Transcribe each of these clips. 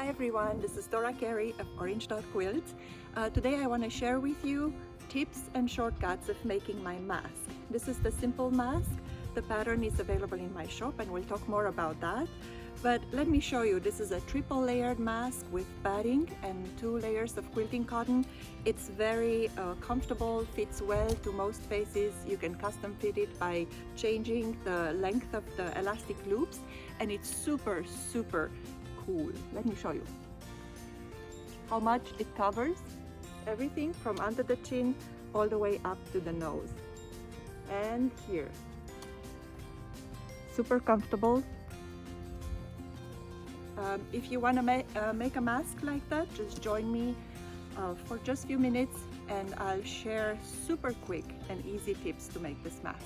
Hi everyone, this is Dora Cary of Orange Dot Quilts. Today I want to share with you tips and shortcuts of making my mask. This is the simple mask. The pattern is available in my shop and we'll talk more about that. But let me show you, this is a triple layered mask with batting and 2 layers of quilting cotton. It's very comfortable, fits well to most faces. You can custom fit it by changing the length of the elastic loops, and it's super cool. Let me show you how much it covers everything from under the chin all the way up to the nose and here. Super comfortable. If you want to make a mask like that, just join me for just a few minutes and I'll share super quick and easy tips to make this mask.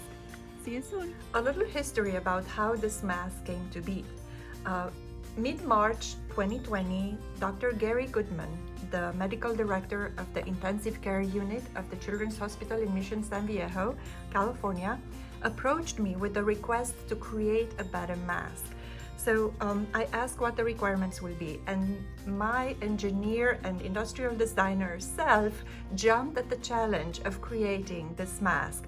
See you soon. A little history about how this mask came to be. Mid-March 2020, Dr. Gary Goodman, the medical director of the intensive care unit of the Children's Hospital in Mission San Viejo, California, approached me with a request to create a better mask. So I asked what the requirements will be, and my engineer and industrial designer self jumped at the challenge of creating this mask.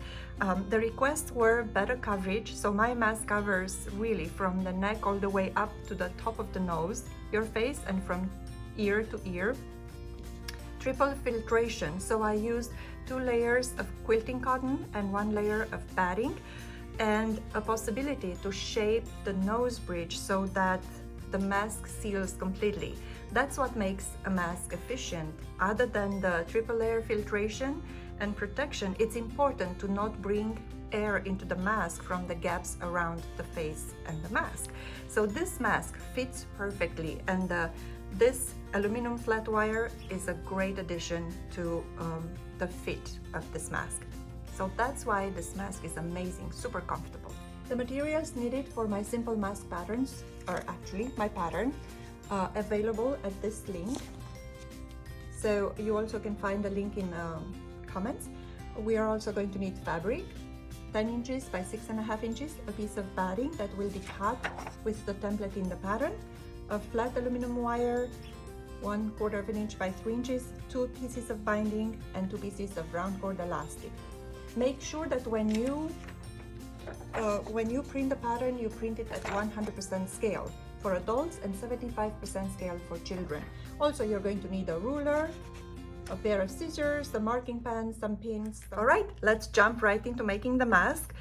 The requests were better coverage, so my mask covers really from the neck all the way up to the top of the nose, your face, and from ear to ear. Triple filtration, so I used 2 layers of quilting cotton and 1 layer of batting, and a possibility to shape the nose bridge so that the mask seals completely. That's what makes a mask efficient. Other than the triple layer filtration and protection, it's important to not bring air into the mask from the gaps around the face and the mask. So this mask fits perfectly, and this aluminum flat wire is a great addition to the fit of this mask. So that's why this mask is amazing, super comfortable. The materials needed for my simple mask patterns are actually my pattern, available at this link. So you also can find the link in comments. We are also going to need fabric, 10 inches by 6.5 inches, a piece of batting that will be cut with the template in the pattern, a flat aluminum wire, 1/4 inch by 3 inches, 2 pieces of binding, and 2 pieces of round cord elastic. Make sure that when you print the pattern, you print it at 100% scale for adults and 75% scale for children. Also, you're going to need a ruler, a pair of scissors, a marking pen, some pins. All right, let's jump right into making the mask.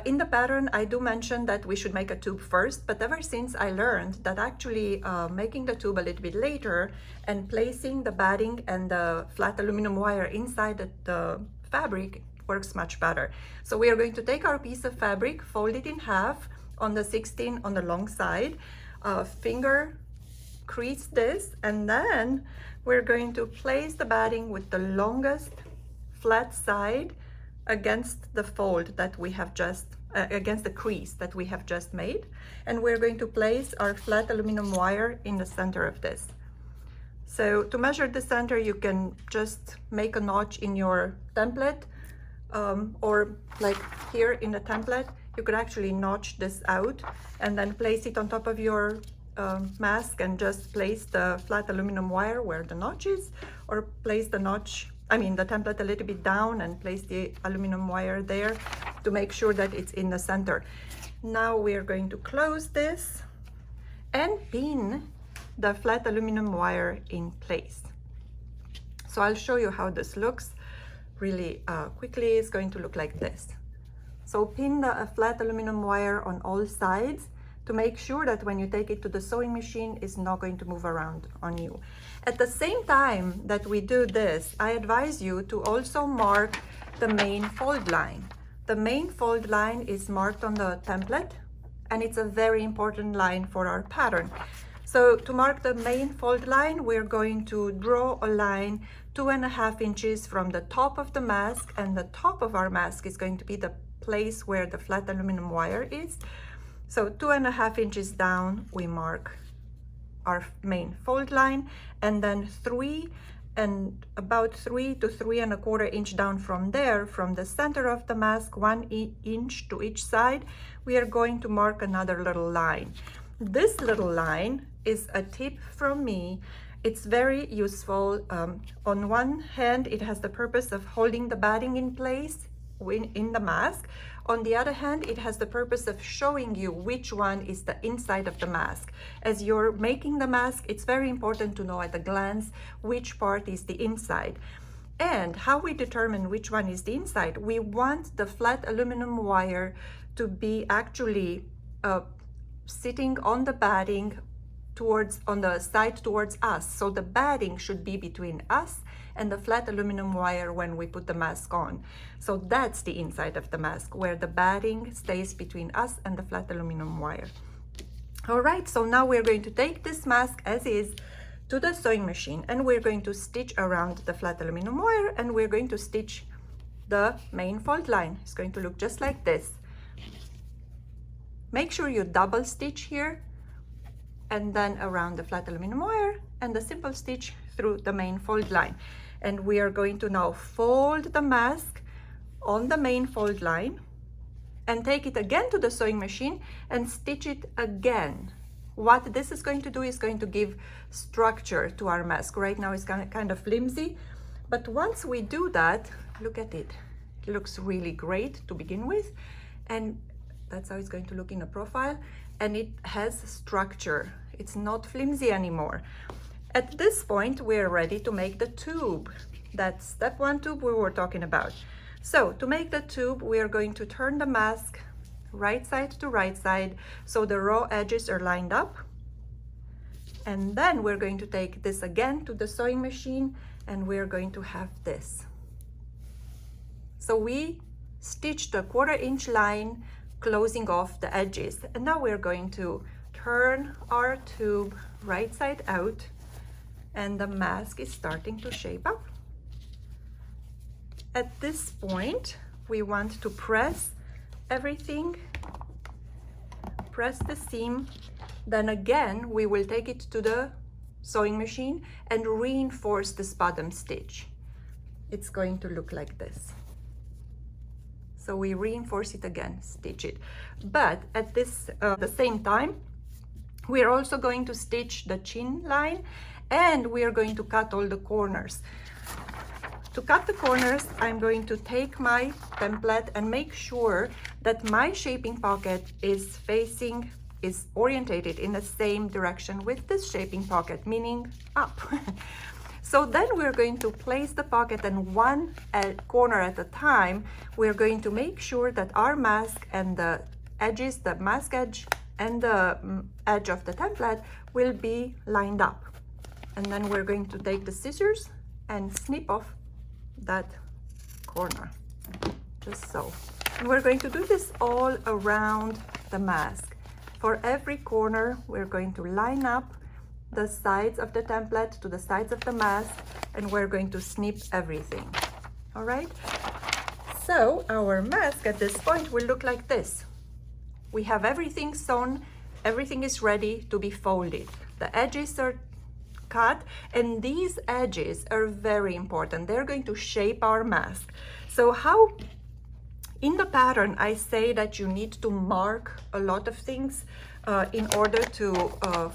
In the pattern, I do mention that we should make a tube first, but ever since I learned that actually making the tube a little bit later and placing the batting and the flat aluminum wire inside the fabric works much better. So we are going to take our piece of fabric, fold it in half on the 16 on the long side, finger crease this, and then we're going to place the batting with the longest flat side against the fold that we have just, against the crease that we have just made. And we're going to place our flat aluminum wire in the center of this. So to measure the center, you can just make a notch in your template, or like here in the template, you could actually notch this out and then place it on top of your mask and just place the flat aluminum wire where the notch is, or place the template a little bit down and place the aluminum wire there to make sure that it's in the center. Now we are going to close this and pin the flat aluminum wire in place. So I'll show you how this looks really quickly. It's going to look like this. So pin the flat aluminum wire on all sides to make sure that when you take it to the sewing machine, it's not going to move around on you. At the same time that we do this, I advise you to also mark the main fold line. The main fold line is marked on the template, and it's a very important line for our pattern. So to mark the main fold line, we're going to draw a line 2.5 inches from the top of the mask, and the top of our mask is going to be the place where the flat aluminum wire is. So 2.5 inches down, we mark our main fold line, and then about 3 to 3.25 inch down from there, from the center of the mask, 1 inch to each side, we are going to mark another little line. This little line is a tip from me. It's very useful. On one hand, it has the purpose of holding the batting in place in the mask. On the other hand, it has the purpose of showing you which one is the inside of the mask. As you're making the mask, it's very important to know at a glance which part is the inside. And how we determine which one is the inside, we want the flat aluminum wire to be actually sitting on the batting on the side towards us. So the batting should be between us and the flat aluminum wire when we put the mask on. So that's the inside of the mask, where the batting stays between us and the flat aluminum wire. All right, so now we're going to take this mask as is to the sewing machine, and we're going to stitch around the flat aluminum wire, and we're going to stitch the main fold line. It's going to look just like this. Make sure you double stitch here and then around the flat aluminum wire, and the simple stitch through the main fold line. And we are going to now fold the mask on the main fold line and take it again to the sewing machine and stitch it again. What this is going to do is going to give structure to our mask. Right now it's kind of flimsy, but once we do that, look at it. It looks really great to begin with, and that's how it's going to look in a profile, and it has structure. It's not flimsy anymore. At this point, we're ready to make the tube. That's step one tube we were talking about. So to make the tube, we are going to turn the mask right side to right side so the raw edges are lined up. And then we're going to take this again to the sewing machine, and we're going to have this. So we stitched a 1/4 inch line closing off the edges, and now we're going to turn our tube right side out, and the mask is starting to shape up. At this point, we want to press everything, press the seam, then again we will take it to the sewing machine and reinforce this bottom stitch. It's going to look like this. So we reinforce it again, stitch it. But at the same time, we're also going to stitch the chin line, and we are going to cut all the corners. To cut the corners, I'm going to take my template and make sure that my shaping pocket is orientated in the same direction with this shaping pocket, meaning up. So then we're going to place the pocket, and one corner at a time, we're going to make sure that our mask and the edges, the mask edge and the edge of the template will be lined up. And then we're going to take the scissors and snip off that corner, just so. And we're going to do this all around the mask. For every corner, we're going to line up the sides of the template to the sides of the mask, and we're going to snip everything. All right, so our mask at this point will look like this. We have everything sewn, everything is ready to be folded. The edges are cut, and these edges are very important. They're going to shape our mask. So how in the pattern I say that you need to mark a lot of things in order to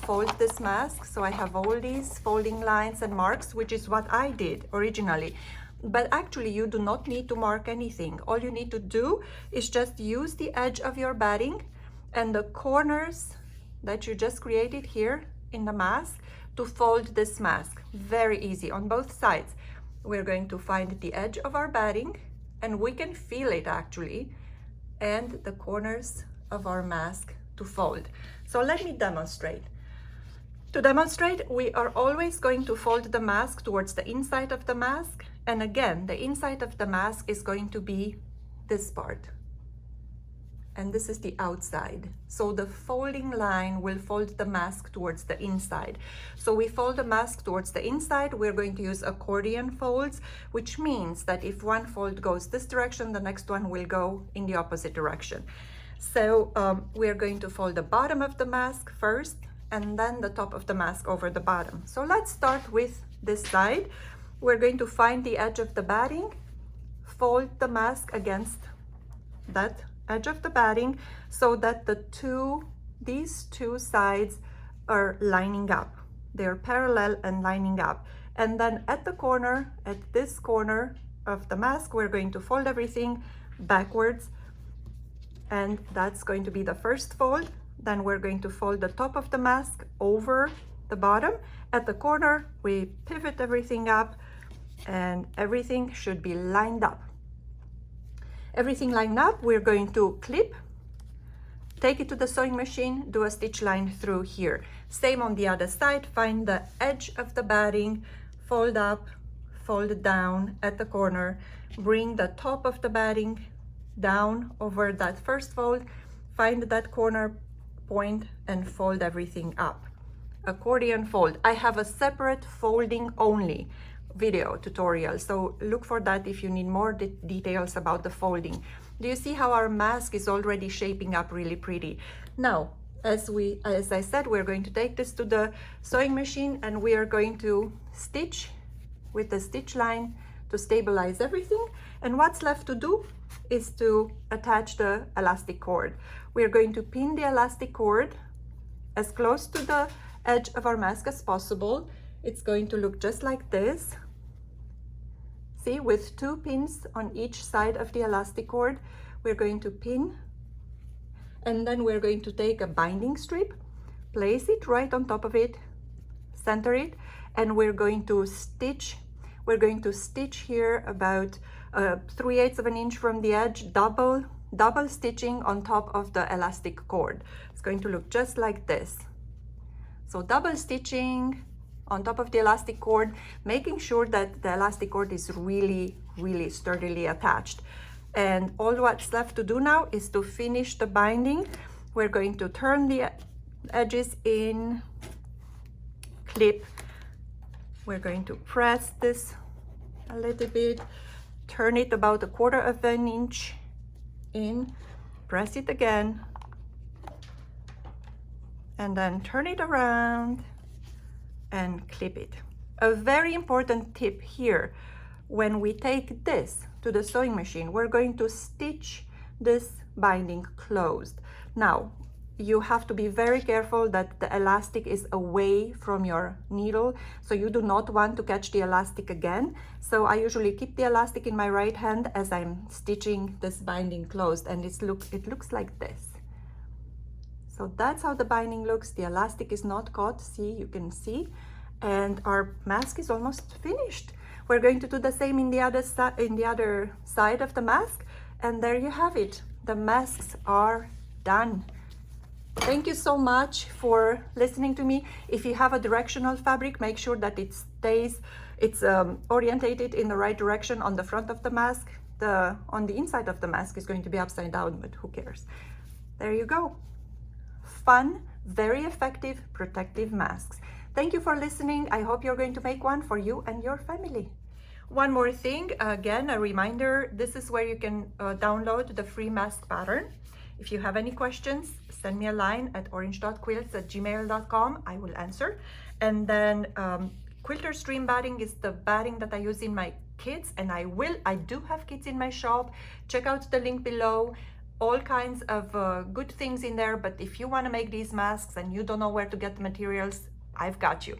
fold this mask. So I have all these folding lines and marks, which is what I did originally. But actually you do not need to mark anything. All you need to do is just use the edge of your batting and the corners that you just created here in the mask to fold this mask. Very easy on both sides. We're going to find the edge of our batting, and we can feel it actually, and the corners of our mask to fold. So let me demonstrate. To demonstrate, we are always going to fold the mask towards the inside of the mask, and again, the inside of the mask is going to be this part, and this is the outside. So the folding line will fold the mask towards the inside. So we fold the mask towards the inside. We're going to use accordion folds, which means that if one fold goes this direction, the next one will go in the opposite direction. So we're going to fold the bottom of the mask first, and then the top of the mask over the bottom. So let's start with this side. We're going to find the edge of the batting, fold the mask against that edge of the batting so that the two these two sides are lining up. They're parallel and lining up. And then at the corner, at this corner of the mask, we're going to fold everything backwards. And that's going to be the first fold. Then we're going to fold the top of the mask over the bottom. At the corner, we pivot everything up and everything should be lined up. Everything lined up, we're going to clip, take it to the sewing machine, do a stitch line through here. Same on the other side, find the edge of the batting, fold up, fold it down at the corner, bring the top of the batting down over that first fold, find that corner point and fold everything up. Accordion fold. I have a separate folding only video tutorial, so look for that if you need more details about the folding. Do you see how our mask is already shaping up really pretty? Now, as I said, we're going to take this to the sewing machine and we are going to stitch with the stitch line to stabilize everything. And what's left to do is to attach the elastic cord. We're going to pin the elastic cord as close to the edge of our mask as possible. It's going to look just like this. See, with two pins on each side of the elastic cord, we're going to pin, and then we're going to take a binding strip, place it right on top of it, center it, and we're going to stitch. We're going to stitch here about 3/8 of an inch from the edge, double stitching on top of the elastic cord. It's going to look just like this. So double stitching on top of the elastic cord, making sure that the elastic cord is really sturdily attached. And all what's left to do now is to finish the binding. We're going to turn the edges in, clip. We're going to press this a little bit, turn it about 1/4 of an inch in, press it again, and then turn it around and clip it. A very important tip here, when we take this to the sewing machine, we're going to stitch this binding closed. Now, you have to be very careful that the elastic is away from your needle, so you do not want to catch the elastic again. So I usually keep the elastic in my right hand as I'm stitching this binding closed, and it looks like this. So that's how the binding looks. The elastic is not caught, see, you can see, and our mask is almost finished. We're going to do the same in the other side of the mask, and there you have it. The masks are done. Thank you so much for listening to me. If you have a directional fabric, make sure that it's orientated in the right direction on the front of the mask. On the inside of the mask is going to be upside down, but who cares? There you go. Fun, very effective, protective masks. Thank you for listening. I hope you're going to make one for you and your family. One more thing, again, a reminder, this is where you can download the free mask pattern. If you have any questions, send me a line at orange.quilts@gmail.com. I will answer. And then Quilter Stream batting is the batting that I use in my kits, and I do have kits in my shop. Check out the link below. All kinds of good things in there, but if you want to make these masks and you don't know where to get the materials, I've got you.